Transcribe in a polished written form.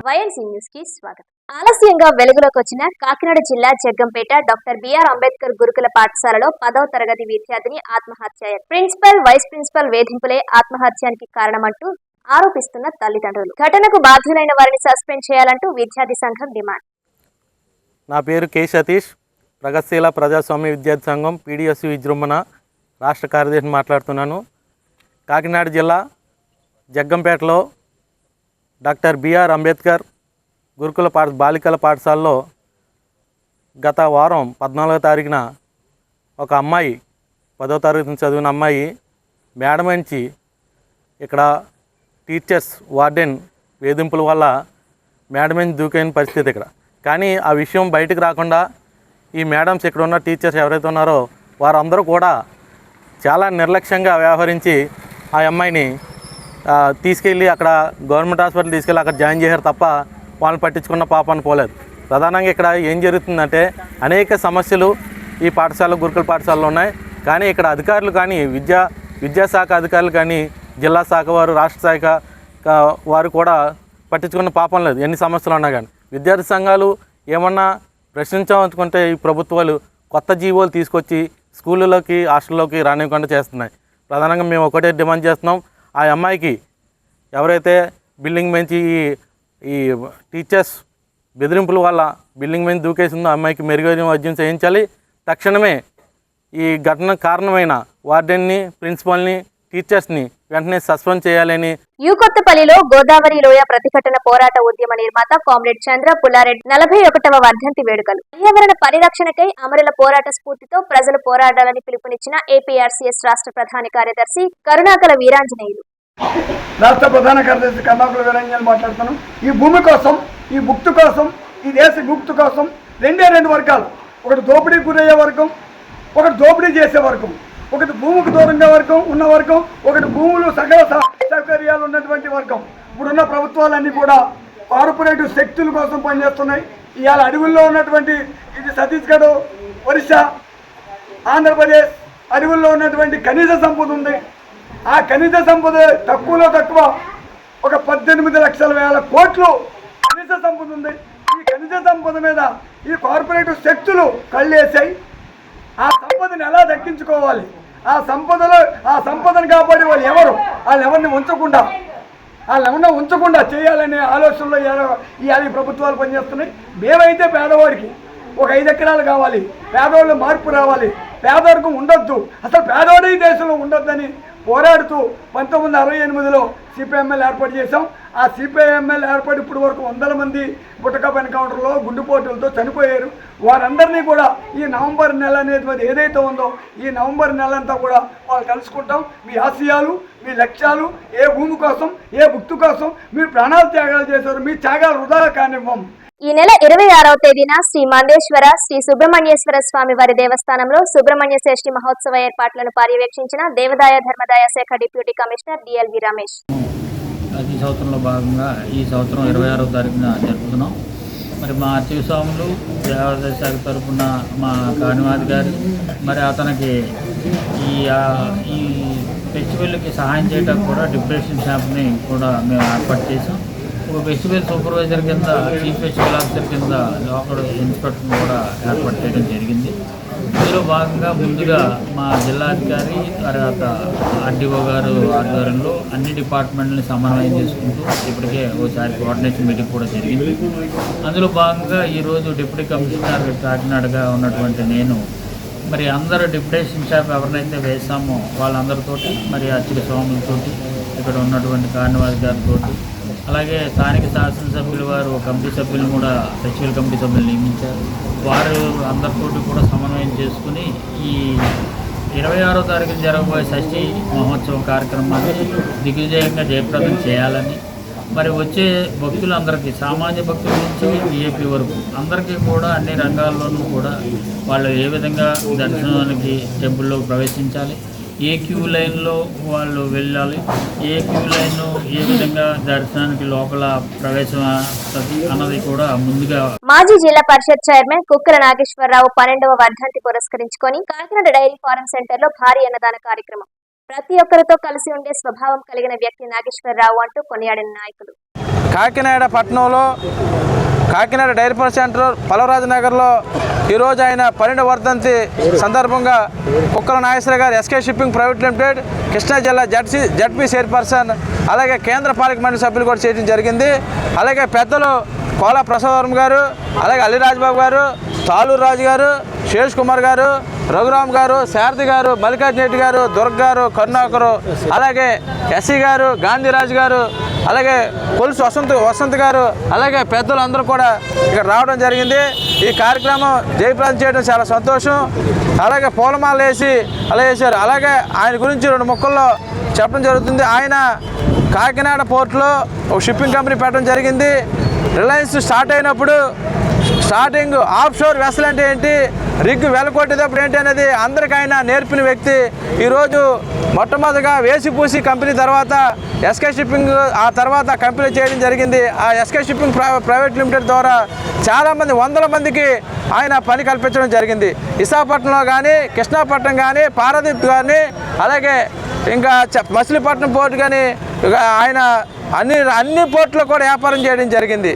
YNC news కి స్వాగతం. ఆలస్యంగా వెలుగులోకి వచ్చిన కాకినాడ జిల్లా జగ్గంపేట డాక్టర్ బిఆర్ అంబేద్కర్ గురుకుల పాఠశాలలో 10వ తరగతి విద్యార్థిని ఆత్మహత్య. ప్రిన్సిపల్, వైస్ ప్రిన్సిపల్ వేధింపులే ఆత్మహత్యానికి కారణమంటూ ఆరోపిస్తున్న తల్లిదండ్రులు. ఘటనకు బాధ్యులైన వారిని సస్పెండ్ చేయాలంటూ విద్యార్థి సంఘం డిమాండ్. నా పేరు కె సతీష్, ప్రగతిశీల ప్రజాస్వామ్య విద్యార్థి సంఘం పీడిఎస్ విజృంభణ రాష్ట్ర కార్యదర్శిని మాట్లాడుతున్నాను. కాకినాడ జిల్లా జగ్గంపేటలో డాక్టర్ బిఆర్ అంబేద్కర్ గురుకుల బాలికల పాఠశాలలో గత వారం 14వ తారీఖున ఒక అమ్మాయి 10వ తరగతి చదివిన అమ్మాయి మేడం నుంచి ఇక్కడ టీచర్స్ వార్డెన్ వేధింపుల వల్ల మేడం నుంచి దూకైన పరిస్థితి ఇక్కడ. కానీ ఆ విషయం బయటకు రాకుండా ఈ మేడమ్స్ ఇక్కడ ఉన్న టీచర్స్ ఎవరైతే ఉన్నారో వారందరూ కూడా చాలా నిర్లక్ష్యంగా వ్యవహరించి ఆ అమ్మాయిని తీసుకెళ్ళి అక్కడ గవర్నమెంట్ హాస్పిటల్ తీసుకెళ్ళి అక్కడ జాయిన్ చేశారు తప్ప వాళ్ళని పట్టించుకున్న పాపాన్ని పోలేదు. ప్రధానంగా ఇక్కడ ఏం జరుగుతుందంటే అనేక సమస్యలు ఈ పాఠశాల గురుకుల పాఠశాలలో ఉన్నాయి. కానీ ఇక్కడ అధికారులు కానీ విద్యాశాఖ అధికారులు కానీ జిల్లా శాఖ వారు రాష్ట్ర శాఖ వారు కూడా పట్టించుకున్న పాపం లేదు. ఎన్ని సమస్యలు ఉన్నా కానీ విద్యార్థి సంఘాలు ఏమన్నా ప్రశ్నించాలనుకుంటే ఈ ప్రభుత్వాలు కొత్త జీవోలు తీసుకొచ్చి స్కూళ్ళలోకి హాస్టల్లోకి రానివ్వకుండా చేస్తున్నాయి. ప్రధానంగా మేము ఒకటే డిమాండ్ చేస్తున్నాం, ఆ అమ్మాయికి ఎవరైతే బిల్డింగ్ నుంచి ఈ టీచర్స్ బెదిరింపుల వల్ల బిల్డింగ్ మీద దూకేసిందో అమ్మాయికి మెరుగైన వైద్యం చేయించాలి. తక్షణమే ఈ ఘటన కారణమైన వార్డెన్ని, ప్రిన్సిపల్ని, టీచర్స్ని వెంటనే సస్పెండ్ చేయాలని. యూకొత్తపల్లిలో గోదావరి లోయ ప్రతిఘటన పోరాట ఉద్యమ నిర్మాత కామ్రేడ్ చంద్ర పుల్లారెడ్డి 41వ వర్ధంతి వేడుకలు. పర్యావరణ పరిరక్షణకై అమరుల పోరాట స్ఫూర్తితో ప్రజలు పోరాడాలని పిలుపునిచ్చిన ఏపీఆర్సీఎస్ రాష్ట్ర ప్రధాన కార్యదర్శి కరుణాకల వీరాంజనేయులు. రాష్ట్ర ప్రధాన కార్యదర్శి కరుణాకల వీరాంజనేయులు మాట్లాడుతున్నాను. ఈ భూమి కోసం, ఈ ముక్తి కోసం, ఈ దేశ ముక్తి కోసం రెండు వర్గాలు, ఒకటి దోపిడీ గురయ్యే వర్గం, ఒకటి దోపిడీ చేసే వర్గం, ఒకటి భూమికి దూరంగా వర్గం ఉన్న వర్గం, ఒకటి భూములు సకల సౌకర్యాలు ఉన్నటువంటి వర్గం. ఇప్పుడున్న ప్రభుత్వాలన్నీ కూడా కార్పొరేటివ్ శక్తుల కోసం పనిచేస్తున్నాయి. ఇవాళ అడవుల్లో ఉన్నటువంటి ఇది ఛత్తీస్గఢ్, ఒరిస్సా, ఆంధ్రప్రదేశ్ అడవుల్లో ఉన్నటువంటి ఖనిజ సంపద ఉంది. ఆ ఖనిజ సంపద తక్కువలో తక్కువ ఒక 18 లక్షల వేల కోట్లు ఖనిజ సంపద ఉంది. ఈ ఖనిజ సంపద మీద ఈ కార్పొరేటివ్ శక్తులు కళ్ళేసాయి. ఆ సంపదను ఎలా దక్కించుకోవాలి, ఆ సంపదను కాపాడే వాళ్ళు ఎవరు, వాళ్ళెవరిని ఉంచకుండా చేయాలనే ఆలోచనలో ఇవాళ ఈ ప్రభుత్వాలు పనిచేస్తున్నాయి. మేమైతే పేదవాడికి ఒక 5 ఎకరాలు కావాలి, పేదవాళ్ళు మార్పు రావాలి, పేదవర్గం ఉండొద్దు, అసలు పేదవాడి దేశంలో ఉండొద్దని పోరాడుతూ 1968లో సిపిఐఎంఎల్ ఏర్పాటు చేశాం. ఆ సిపిఐఎంఎల్ ఏర్పాటు ఇప్పటి వరకు 100 మంది బుట్టకప్ ఎన్కౌంటర్లో గుండెపోటులతో చనిపోయారు. వారందరినీ కూడా ఈ నవంబర్ నెల అనేది ఏదైతే ఉందో ఈ నవంబర్ నెల అంతా కూడా వాళ్ళు కలుసుకుంటాం. మీ ఆశయాలు, మీ లక్ష్యాలు, ఏ భూమి కోసం, ఏ భక్తు కోసం మీరు ప్రాణాలు త్యాగాలు చేశారు, మీ త్యాగాలు వృధా కానివ్వం. ఈ నెల 26వ తేదీన శ్రీ మందేశ్వర శ్రీ సుబ్రహ్మణ్యేశ్వర స్వామి వారి దేవస్థానంలో సుబ్రహ్మణ్య శ్రేష్ఠి మహోత్సవ ఏర్పాట్లను పర్యవేక్షించిన దేవాదాయ ధర్మదాయ శాఖ డిప్యూటీ కమిషనర్ డిఎల్వి రమేష్. ప్రతి సంవత్సరంలో భాగంగా ఈ సంవత్సరం 26వ తారీఖున జరుపుతున్నాం. మరి మా అర్చక స్వాములు దేవాదాయ శాఖ తరఫున మా కానివాధికారి మరి అతనికి ఈ ఫెస్టివల్కి సహాయం చేయడానికి కూడా డిప్రెషన్ షాప్ని కూడా మేము ఏర్పాటు చేసాం. ఒక ఫెస్టివల్ సూపర్వైజర్ కింద, చీఫ్ ఫెస్టివల్ ఆఫీసర్ కింద లోకల్ ఇన్స్పెక్టర్ని కూడా ఏర్పాటు చేయడం జరిగింది. ఇందులో భాగంగా ముందుగా మా జిల్లాధికారి తర్వాత ఆర్డీఓ గారు ఆధ్వర్యంలో అన్ని డిపార్ట్మెంట్ని సమన్వయం చేసుకుంటూ ఇప్పటికే ఒకసారి కోఆర్డినేషన్ మీటింగ్ కూడా జరిగింది. అందులో భాగంగా ఈరోజు డిప్యూటీ కమిషనర్ కాకినాడగా ఉన్నటువంటి నేను మరి అందరూ డిప్యుటేషన్ షాప్ ఎవరినైతే వేసామో వాళ్ళందరితోటి, మరి అర్చక స్వాములతోటి, ఇక్కడ ఉన్నటువంటి కారణవాధికారితో, అలాగే స్థానిక శాసనసభ్యులు వారు కమిటీ సభ్యులను కూడా ఫెస్టివల్ కమిటీ సభ్యులు నియమించారు. వారు అందరితోటి కూడా సమన్వయం చేసుకుని ఈ 26వ తారీఖున జరగబోయే షష్ఠి మహోత్సవం కార్యక్రమాన్ని దిగ్విజయంగా జయప్రదం చేయాలని, మరి వచ్చే భక్తులందరికీ సామాన్య భక్తుల నుంచి విఐపి వరకు అందరికీ కూడా అన్ని రంగాల్లోనూ కూడా వాళ్ళు ఏ విధంగా దర్శనానికి టెంపుల్లో ప్రవేశించాలి, ఏ క్యూ లైన్లో వాళ్ళు వెళ్ళాలి, ఏ క్యూ లైన్ ఏ విధంగా దర్శనానికి లోపల ప్రవేశం అన్నది కూడా ముందుగా. మాజీ జిల్లా పరిషత్ చైర్మన్ కుక్కల నాగేశ్వరరావు 12వ వర్ధంతి పురస్కరించుకొని కాకినాడ డైరీ ఫారం సెంటర్ లో భారీ అన్నదాన కార్యక్రమం. ప్రతి ఒక్కరితో కలిసి ఉండే స్వభావం కలిగిన వ్యక్తి నాగేశ్వరరావు అంటూ కొనియాడిన నాయకులు. కాకినాడ పట్టణంలో కాకినాడ డైరీ సెంటర్ పలవరాజు నగర్లో ఈరోజు ఆయన 12వ వర్ధంతి సందర్భంగా కుక్కల నాగేశ్వర గారు SK shipping private limited Krishna జిల్లా జడ్పీ చైర్పర్సన్ అలాగే కేంద్ర పాలక మండలి సభ్యులు కూడా చేయడం జరిగింది. అలాగే పెద్దలు కోలా ప్రసాదవరం గారు, అలాగే అల్లిరాజబాబు గారు, తాలూరు రాజు గారు, శేష్ కుమార్ గారు, రఘురామ్ గారు, శారది గారు, మల్లికార్జున రెడ్డి గారు, దుర్గ్ గారు, కరుణాకరు, అలాగే ఎస్సీ గారు, గాంధీరాజు గారు, అలాగే కొలుసు వసంత్ గారు, అలాగే పెద్దలు అందరూ కూడా ఇక్కడ రావడం జరిగింది. ఈ కార్యక్రమం జయప్రదం చేయడం చాలా సంతోషం. అలాగే పూలమాల వేసి అలా వేశారు. అలాగే ఆయన గురించి 2 ముక్కల్లో చెప్పడం జరుగుతుంది. ఆయన కాకినాడ పోర్టులో ఒక షిప్పింగ్ కంపెనీ పెట్టడం జరిగింది. రిలయన్స్ స్టార్ట్ అయినప్పుడు స్టార్టింగ్ ఆఫ్ షోర్ వెసల్ అంటే ఏంటి, రిగ్ వెలకొట్టేటప్పుడు ఏంటి అనేది అందరికీ ఆయన నేర్పిన వ్యక్తి. ఈరోజు మొట్టమొదటిగా వేసిపూసి కంపెనీ తర్వాత ఎస్కే షిప్పింగ్ ఆ తర్వాత కంపెనీ చేయడం జరిగింది. ఆ ఎస్కే షిప్పింగ్ ప్రైవేట్ లిమిటెడ్ ద్వారా చాలామంది 100 మందికి ఆయన పని కల్పించడం జరిగింది. విశాఖపట్నంలో కానీ, కృష్ణాపట్నం కానీ, పారాదీప్ కానీ, అలాగే ఇంకా మచిలీపట్నం పోర్టు కానీ ఆయన అన్ని పోర్టులో కూడా వ్యాపారం చేయడం జరిగింది.